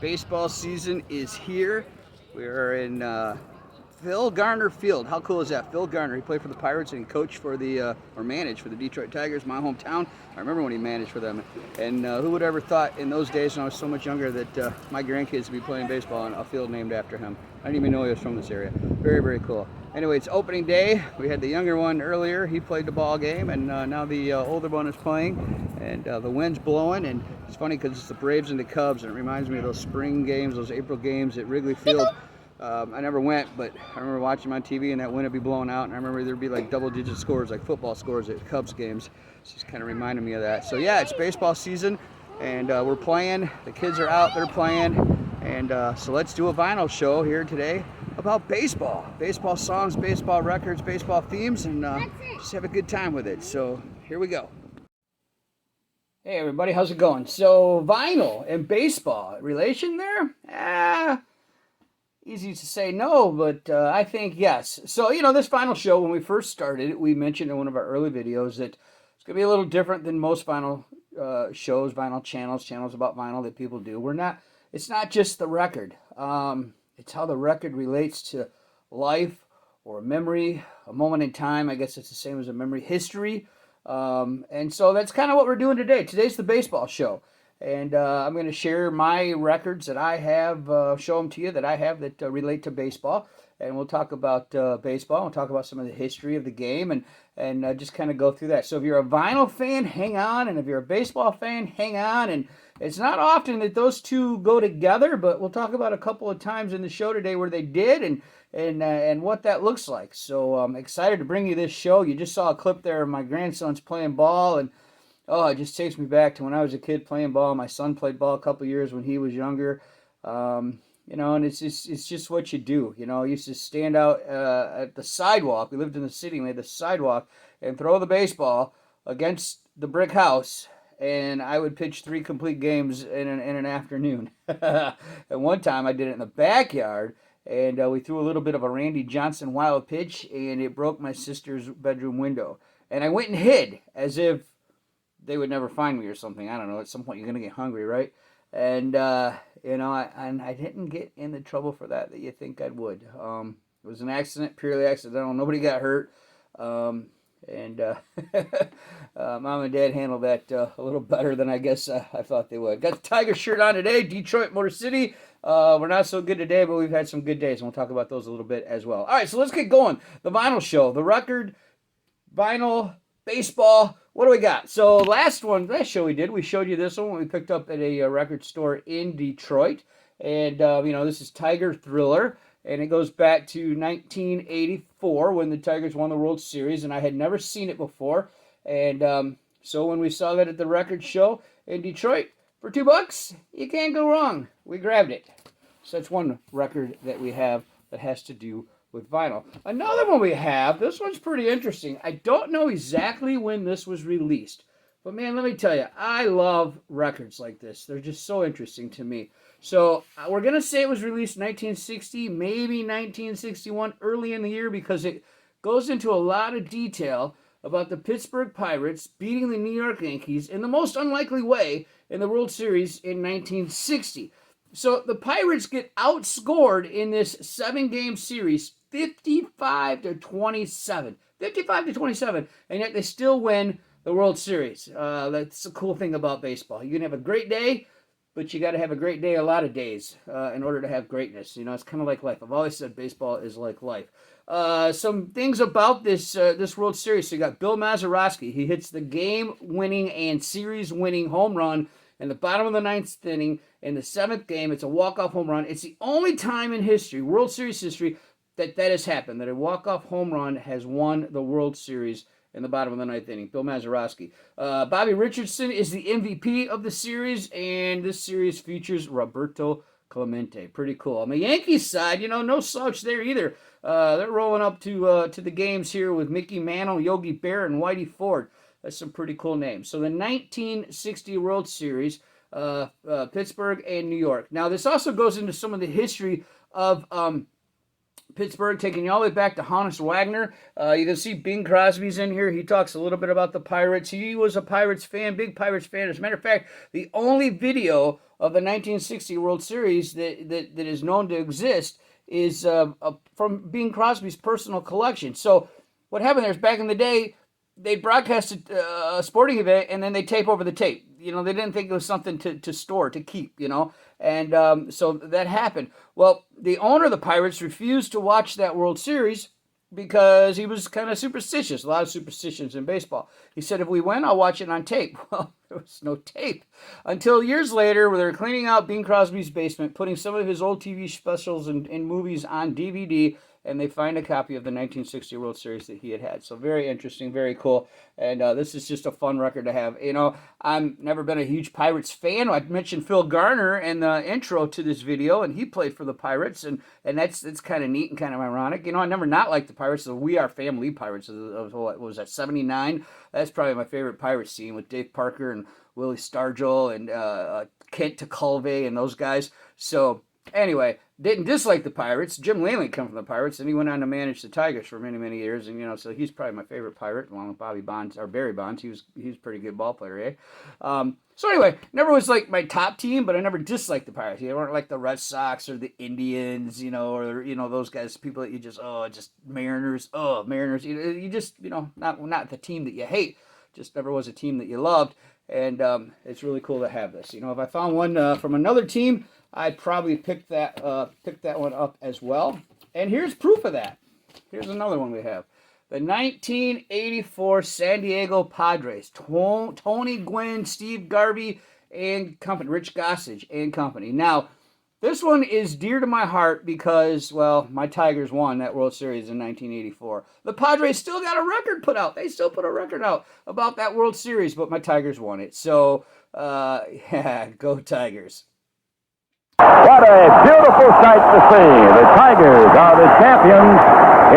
Baseball season is here. We are in Phil Garner Field. How cool is that? Phil Garner. He played for the Pirates and he coached for or managed for the Detroit Tigers, my hometown. I remember when he managed for them. And who would ever thought in those days when I was so much younger that my grandkids would be playing baseball on a field named after him? I didn't even know he was from this area. Very, very cool. Anyway, it's opening day. We had the younger one earlier. He played the ball game, and now the older one is playing. And the wind's blowing, and it's funny because it's the Braves and the Cubs, and it reminds me of those spring games, those April games at Wrigley Field. I never went, but I remember watching them on TV, and that wind would be blowing out, and I remember there'd be like double-digit scores, like football scores at Cubs games. It's just kind of reminded me of that. So yeah, it's baseball season, and we're playing. The kids are out, they're playing, and so let's do a vinyl show here today about baseball. Baseball songs, baseball records, baseball themes, and just have a good time with it. So here we go. Hey everybody, how's it going? So vinyl and baseball, relation there? Easy to say no, but I think yes. So, this vinyl show, when we first started it, we mentioned in one of our early videos that it's going to be a little different than most vinyl shows, vinyl channels about vinyl that people do. It's not just the record. It's how the record relates to life or a memory, a moment in time. I guess it's the same as a memory, history. And so that's kind of what we're doing today. Today's the baseball show. And I'm going to share my records that I have, show them to you that I have that relate to baseball. And we'll talk about baseball. We'll talk about some of the history of the game and just kind of go through that. So if you're a vinyl fan, hang on. And if you're a baseball fan, hang on. And it's not often that those two go together, but we'll talk about a couple of times in the show today where they did and what that looks like. So I'm excited to bring you this show. You just saw a clip there of my grandson's playing ball, and oh, it just takes me back to when I was a kid playing ball. My son played ball a couple years when he was younger. And it's just what you do. I used to stand out at the sidewalk. We lived in the city. We had the sidewalk and throw the baseball against the brick house. And I would pitch 3 complete games in an afternoon. And one time I did it in the backyard. And we threw a little bit of a Randy Johnson wild pitch. And it broke my sister's bedroom window. And I went and hid as if they would never find me or something. I don't know. At some point, you're going to get hungry, right? And, I didn't get in the trouble for that you think I would. It was an accident, purely accidental. Nobody got hurt. Mom and Dad handled that a little better than I guess I thought they would. Got the Tiger shirt on today, Detroit Motor City. We're not so good today, but we've had some good days, and we'll talk about those a little bit as well. All right, so let's get going. The vinyl show, the record, vinyl, baseball. What do we got? So last show we showed you this one when we picked up at a record store in Detroit. And, this is Tiger Thriller. And it goes back to 1984 when the Tigers won the World Series. And I had never seen it before. And so when we saw that at the record show in Detroit for $2, you can't go wrong. We grabbed it. So that's one record that we have that has to do with vinyl. Another one we have, this one's pretty interesting. I don't know exactly when this was released, but man, let me tell you, I love records like this. They're just so interesting to me. So we're going to say it was released 1960, maybe 1961, early in the year, because it goes into a lot of detail about the Pittsburgh Pirates beating the New York Yankees in the most unlikely way in the World Series in 1960. So the Pirates get outscored in this 7-game series 55 to 27. 55 to 27, and yet they still win the World Series. That's the cool thing about baseball. You can have a great day, but you got to have a great day a lot of days in order to have greatness. It's kind of like life. I've always said baseball is like life. Some things about this World Series. So you got Bill Mazeroski. He hits the game-winning and series-winning home run in the bottom of the 9th inning in the 7th game. It's a walk-off home run. It's the only time in history, World Series history, that has happened, that a walk-off home run has won the World Series in the bottom of the 9th inning. Bill Mazeroski. Bobby Richardson is the MVP of the series, and this series features Roberto Clemente. Pretty cool. On the Yankees side, no slouch there either. They're rolling up to the games here with Mickey Mantle, Yogi Berra, and Whitey Ford. That's some pretty cool names. So the 1960 World Series, Pittsburgh and New York. Now, this also goes into some of the history of Pittsburgh, taking you all the way back to Honus Wagner. You can see Bing Crosby's in here. He talks a little bit about the Pirates. He was a Pirates fan, big Pirates fan. As a matter of fact, the only video of the 1960 World Series that is known to exist is from Bing Crosby's personal collection. So what happened there is back in the day, they broadcasted a sporting event and then they tape over the tape. You know, they didn't think it was something to store, to keep, you know. And so that happened. Well, the owner of the Pirates refused to watch that World Series because he was kind of superstitious. A lot of superstitions in baseball. He said, if we win, I'll watch it on tape. Well, there was no tape. Until years later, where they were cleaning out Bing Crosby's basement, putting some of his old TV specials and movies on DVD, and they find a copy of the 1960 World Series that he had. So very interesting, very cool. And this is just a fun record to have. You know, I've never been a huge Pirates fan. I mentioned Phil Garner in the intro to this video, and he played for the Pirates, and that's kind of neat and kind of ironic. You know, I never not liked the Pirates. So We Are Family Pirates of what was that, 79? That's probably my favorite Pirates team with Dave Parker and Willie Stargell and Kent Tekulve and those guys. So anyway, didn't dislike the Pirates. Jim Langley come from the Pirates, and he went on to manage the Tigers for many, many years. And, you know, so he's probably my favorite Pirate, along with Bobby Bonds, or Barry Bonds. He was a pretty good ball player, eh? So anyway, never was like my top team, but I never disliked the Pirates. They weren't like the Red Sox or the Indians, you know, or, you know, those guys, people that you just Mariners. You just, you know, not the team that you hate. Just never was a team that you loved. And it's really cool to have this. You know, if I found one from another team, I'd probably pick that one up as well. And here's proof of that. Here's another one we have. The 1984 San Diego Padres. Tony Gwynn, Steve Garvey, and company. Rich Gossage and company. Now, this one is dear to my heart because, well, my Tigers won that World Series in 1984. The Padres still got a record put out. They still put a record out about that World Series, but my Tigers won it. So, yeah, go Tigers. What a beautiful sight to see. The Tigers are the champions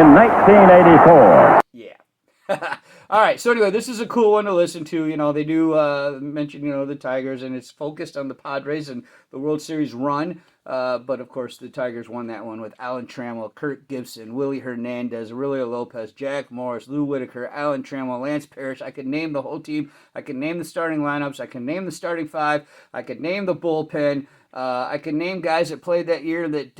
in 1984. Yeah. All right, so anyway, this is a cool one to listen to. You know, they do mention, you know, the Tigers, and it's focused on the Padres and the World Series run. But, of course, the Tigers won that one with Alan Trammell, Kirk Gibson, Willie Hernandez, Aurelio Lopez, Jack Morris, Lou Whitaker, Alan Trammell, Lance Parrish. I could name the whole team. I could name the starting lineups. I can name the starting five. I could name the bullpen. I can name guys that played that year that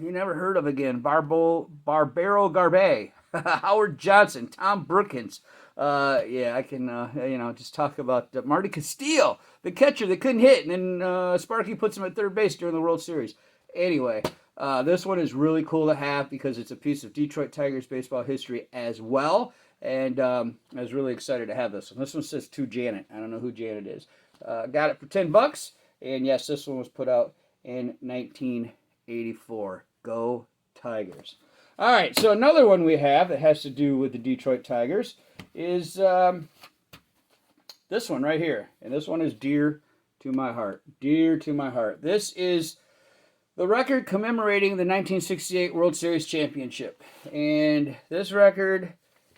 you never heard of again. Barbaro Garbe, Howard Johnson, Tom Brookins. Yeah, I can, you know, just talk about Marty Castillo, the catcher that couldn't hit, and then Sparky puts him at third base during the World Series. Anyway, this one is really cool to have because it's a piece of Detroit Tigers baseball history as well, and I was really excited to have this one. This one says to Janet. I don't know who Janet is. Got it for $10. And yes, this one was put out in 1984. Go Tigers. All right, so another one we have that has to do with the Detroit Tigers is this one right here. And this one is dear to my heart. Dear to my heart. This is the record commemorating the 1968 World Series Championship. And this record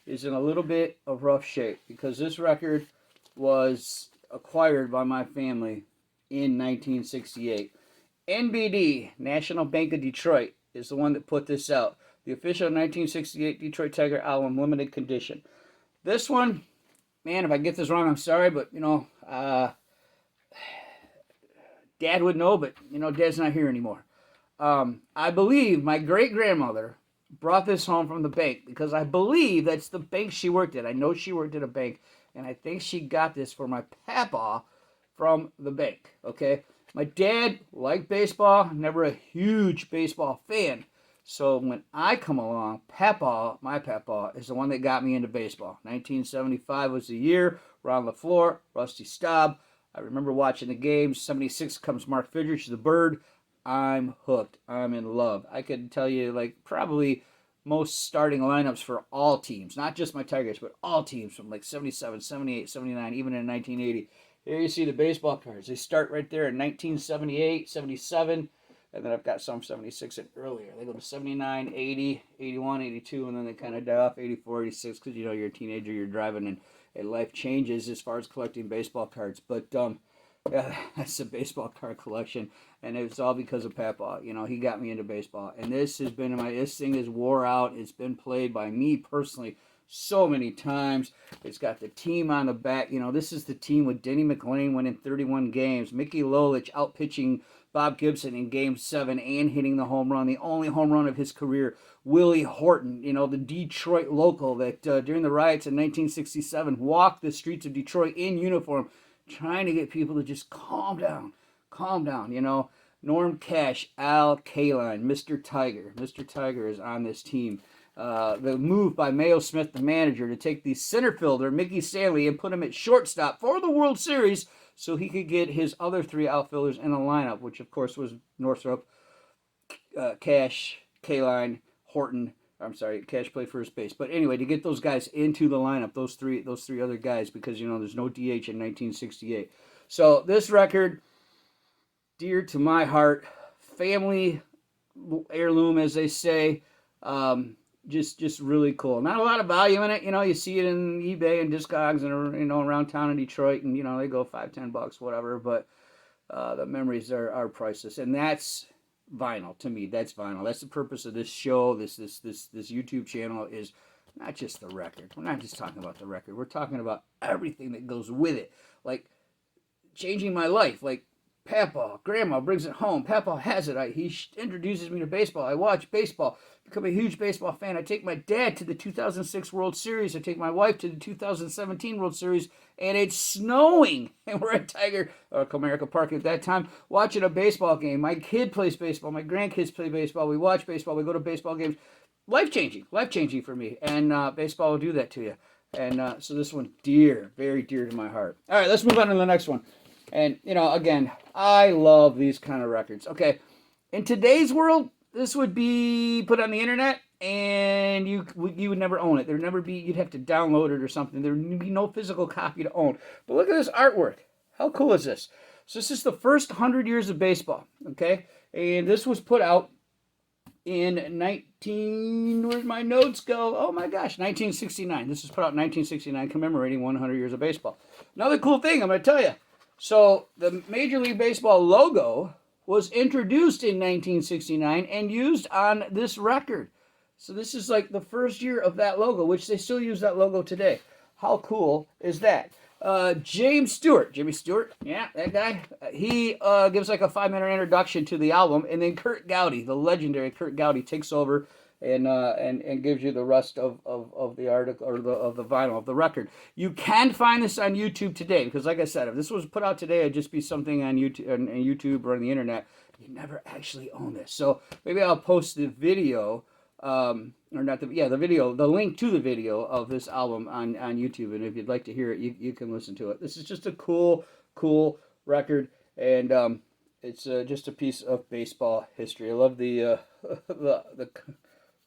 is in a little bit of rough shape because this record was acquired by my family in 1968. NBD, National Bank of Detroit, is the one that put this out. The official 1968 Detroit Tiger album, limited condition. This one, man, if I get this wrong, I'm sorry, but, you know, Dad would know, but, you know, Dad's not here anymore. I believe my great-grandmother brought this home from the bank because I believe that's the bank she worked at. I know she worked at a bank, and I think she got this for my papa from the bank, okay? My dad liked baseball, never a huge baseball fan. So when I come along, my papa, is the one that got me into baseball. 1975 was the year. Ron LaFleur, Rusty Staub. I remember watching the games. 76 comes Mark Fidrich, the Bird. I'm hooked. I'm in love. I could tell you, like, probably most starting lineups for all teams. Not just my Tigers, but all teams from, like, 77, 78, 79, even in 1980. Here you see the baseball cards. They start right there in 1978, 77, and then I've got some 76 and earlier. They go to 79, 80, 81, 82, and then they kind of die off 84, 86, because, you know, you're a teenager, you're driving, and life changes as far as collecting baseball cards. But Yeah, that's a baseball card collection, and it's all because of Papa. You know, he got me into baseball, and this thing is wore out. It's been played by me personally so many times. It's got the team on the back. You know, this is the team with Denny McLain winning 31 games, Mickey Lolich out pitching Bob Gibson in Game 7 and hitting the home run, the only home run of his career. Willie Horton, you know, the Detroit local that during the riots in 1967 walked the streets of Detroit in uniform trying to get people to just calm down, you know. Norm Cash, Al Kaline, Mr. Tiger. Mr. Tiger is on this team. The move by Mayo Smith, the manager, to take the center fielder, Mickey Stanley, and put him at shortstop for the World Series so he could get his other three outfielders in a lineup, which, of course, was Northrup, Cash, Kaline, Horton. I'm sorry, Cash played first base. But anyway, to get those guys into the lineup, those three other guys, because, you know, there's no DH in 1968. So this record, dear to my heart, family heirloom, as they say. Just really cool. Not a lot of value in it. You know, you see it in eBay and Discogs and, you know, around town in Detroit, and, you know, they go $5-10, whatever. But the memories are priceless, and that's vinyl to me. That's vinyl. That's the purpose of this show. This YouTube channel is not just the record. We're not just talking about the record. We're talking about everything that goes with it, like changing my life, like Papa, Grandma brings it home. Papa has it. He introduces me to baseball. I watch baseball, become a huge baseball fan. I take my dad to the 2006 World Series. I take my wife to the 2017 World Series, and it's snowing. And we're at Comerica Park at that time, watching a baseball game. My kid plays baseball. My grandkids play baseball. We watch baseball. We go to baseball games. Life-changing for me. And baseball will do that to you. And so this one, very dear to my heart. All right, let's move on to the next one. And, you know, again, I love these kind of records. Okay, in today's world, this would be put on the internet, and you would never own it. There'd never be, you'd have to download it or something. There'd be no physical copy to own. But look at this artwork. How cool is this? So this is the first 100 years of baseball, okay? And this was put out in where'd my notes go? Oh my gosh, 1969. This was put out in 1969, commemorating 100 years of baseball. Another cool thing I'm going to tell you. So the Major League Baseball logo was introduced in 1969 and used on this record. So this is like the first year of that logo, which they still use that logo today. How cool is that? Jimmy Stewart, yeah, that guy. He gives like a 5-minute introduction to the album, and then Kurt Gowdy, the legendary Kurt Gowdy, takes over and gives you the rest of the article or of the vinyl of the record. You can find this on YouTube today because, like I said, if this was put out today, it'd just be something on YouTube or on the internet. You never actually own this, so maybe I'll post the video, or not the video, the link to the video of this album on YouTube, and if you'd like to hear it, you can listen to it. This is just a cool record, and it's just a piece of baseball history. I love the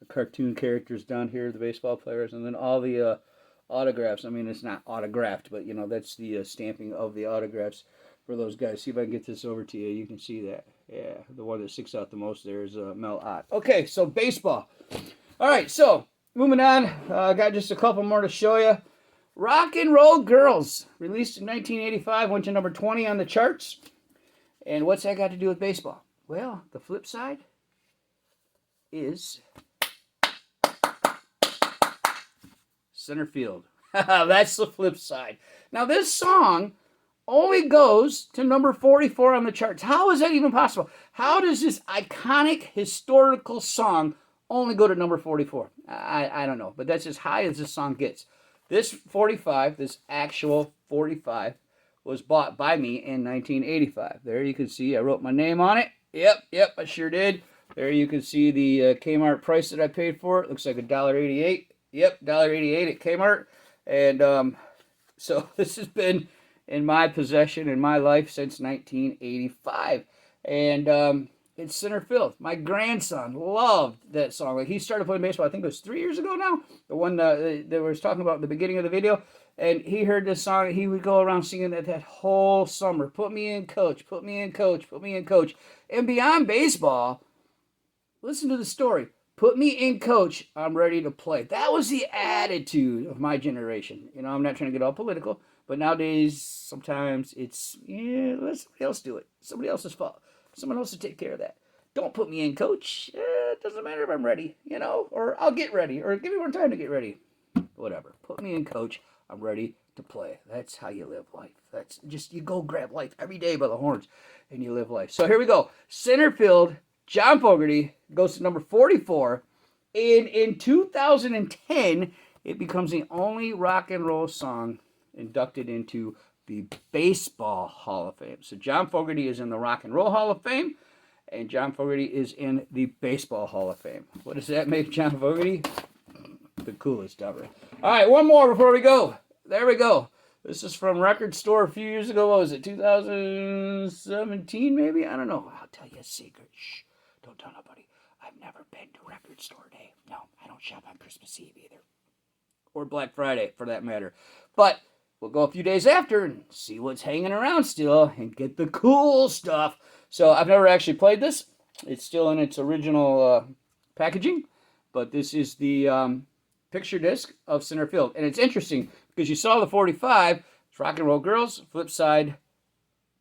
cartoon characters down here, the baseball players, and then all the autographs. I mean, it's not autographed, but, you know, that's the stamping of the autographs for those guys. See if I can get this over to you. You can see that. Yeah, the one that sticks out the most there is Mel Ott. Okay, so baseball. All right, so moving on. Got just a couple more to show you. Rock and Roll Girls, released in 1985, went to number 20 on the charts. And what's that got to do with baseball? Well, the flip side is center field. That's the flip side. Now, this song only goes to number 44 on the charts. How is that even possible? How does this iconic historical song only go to number 44? I don't know, but that's as high as this song gets. This 45, this actual 45, was bought by me in 1985. There you can see I wrote my name on it. Yep, I sure did. There you can see the Kmart price that I paid for it. Looks like $1.88. Yep, $1.88 at Kmart. And so this has been in my possession in my life since 1985. And it's center field. My grandson loved that song. Like, he started playing baseball, I think it was 3 years ago now. The one that was talking about at the beginning of the video. And he heard this song, and he would go around singing that whole summer. Put me in, coach. Put me in, coach. Put me in, coach. And beyond baseball, listen to the story. Put me in, coach. I'm ready to play. That was the attitude of my generation. You know, I'm not trying to get all political, But nowadays, sometimes it's, yeah, let somebody else do it. Somebody else's fault. Someone else to take care of that. Don't put me in, coach. It doesn't matter if I'm ready, or I'll get ready, or give me more time to get ready. Whatever. Put me in, coach. I'm ready to play. That's how you live life. That's just, you go grab life every day by the horns and you live life. So here we go. Center field, John Fogerty goes to number 44. And in 2010, it becomes the only rock and roll song inducted into the Baseball Hall of Fame. So John Fogerty is in the Rock and Roll Hall of Fame, and John Fogerty is in the Baseball Hall of Fame. What does that make John Fogerty? The coolest ever. All right, one more before we go. There we go. This is from Record Store a few years ago. What was it, 2017 maybe? I don't know. I'll tell you a secret. Shh, don't tell nobody. I've never been to Record Store Day. No, I don't shop on Christmas Eve either. Or Black Friday, for that matter. But we'll go a few days after and see what's hanging around still and get the cool stuff. So I've never actually played this. It's still in its original packaging. But this is the picture disc of Center Field. And it's interesting because you saw the 45, it's Rock and Roll Girls, flip side,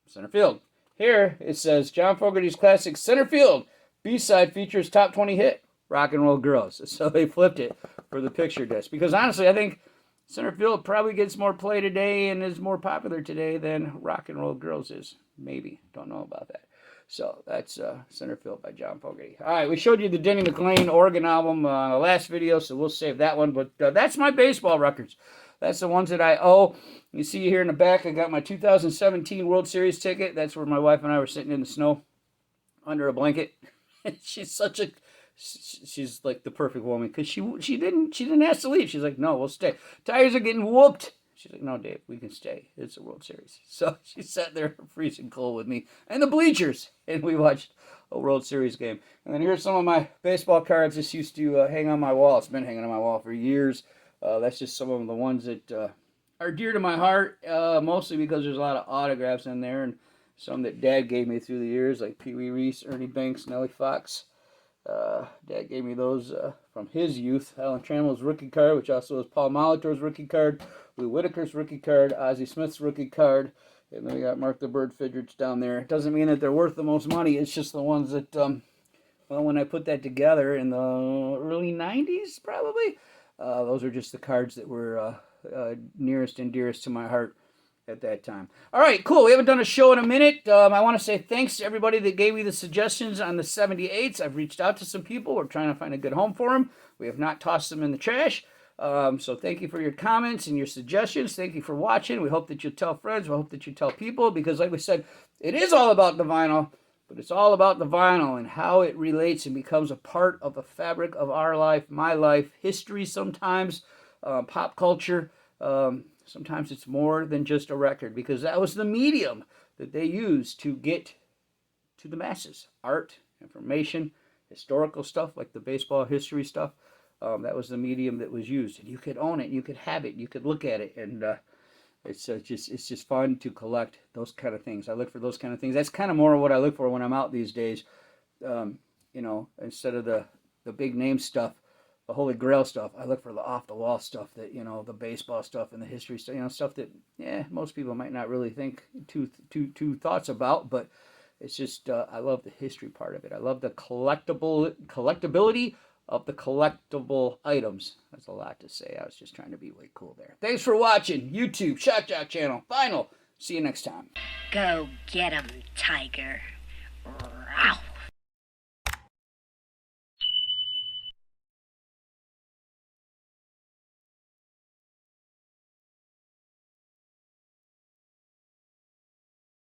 Center Field. Here it says John Fogerty's classic Center Field. B-side features top 20 hit, Rock and Roll Girls. So they flipped it for the picture disc. Because honestly, I think Center Field probably gets more play today and is more popular today than Rock and Roll Girls is. Maybe. Don't know about that. So that's Center Field by John Fogerty. All right, we showed you the Denny McLain Oregon album the last video, so we'll save that one. But that's my baseball records. That's the ones that I owe. You see here in the back, I got my 2017 World Series ticket. That's where my wife and I were sitting in the snow under a blanket. She's like the perfect woman because she didn't ask to leave. She's like, no, we'll stay. Tigers are getting whooped. She's like, no, Dave, we can stay. It's a World Series. So she sat there freezing cold with me and the bleachers, and we watched a World Series game. And then here's some of my baseball cards. This used to hang on my wall. It's been hanging on my wall for years. That's just some of the ones that are dear to my heart, mostly because there's a lot of autographs in there, and some that Dad gave me through the years, like Pee Wee Reese, Ernie Banks, Nellie Fox. Dad gave me those from his youth. Alan Trammell's rookie card, which also is Paul Molitor's rookie card, Lou Whitaker's rookie card, Ozzie Smith's rookie card, and then we got Mark the Bird Fidrich down there. It doesn't mean that they're worth the most money. It's just the ones that, well, when I put that together in the early 90s, probably, those are just the cards that were nearest and dearest to my heart at that time. All right, cool. We haven't done a show in a minute. I want to say thanks to everybody that gave me the suggestions on the 78s. I've reached out to some people. We're trying to find a good home for them. We have not tossed them in the trash. So thank you for your comments and your suggestions. Thank you for watching. We hope that you tell friends. We hope that you tell people because, like we said, it is all about the vinyl, but it's all about the vinyl and how it relates and becomes a part of the fabric of our life, my life, history sometimes, pop culture. Sometimes it's more than just a record because that was the medium that they used to get to the masses. Art, information, historical stuff like the baseball history stuff. That was the medium that was used. And you could own it, you could have it, you could look at it. And it's just fun to collect those kind of things. I look for those kind of things. That's kind of more what I look for when I'm out these days. Instead of the big name stuff, the Holy Grail stuff, I look for the off-the-wall stuff that, the baseball stuff and the history stuff, stuff that, most people might not really think two thoughts about, but it's just, I love the history part of it. I love the collectability of the collectible items. That's a lot to say. I was just trying to be way cool there. Thanks for watching. YouTube, Shock Jock Channel, Final. See you next time. Go get 'em, Tiger. Row.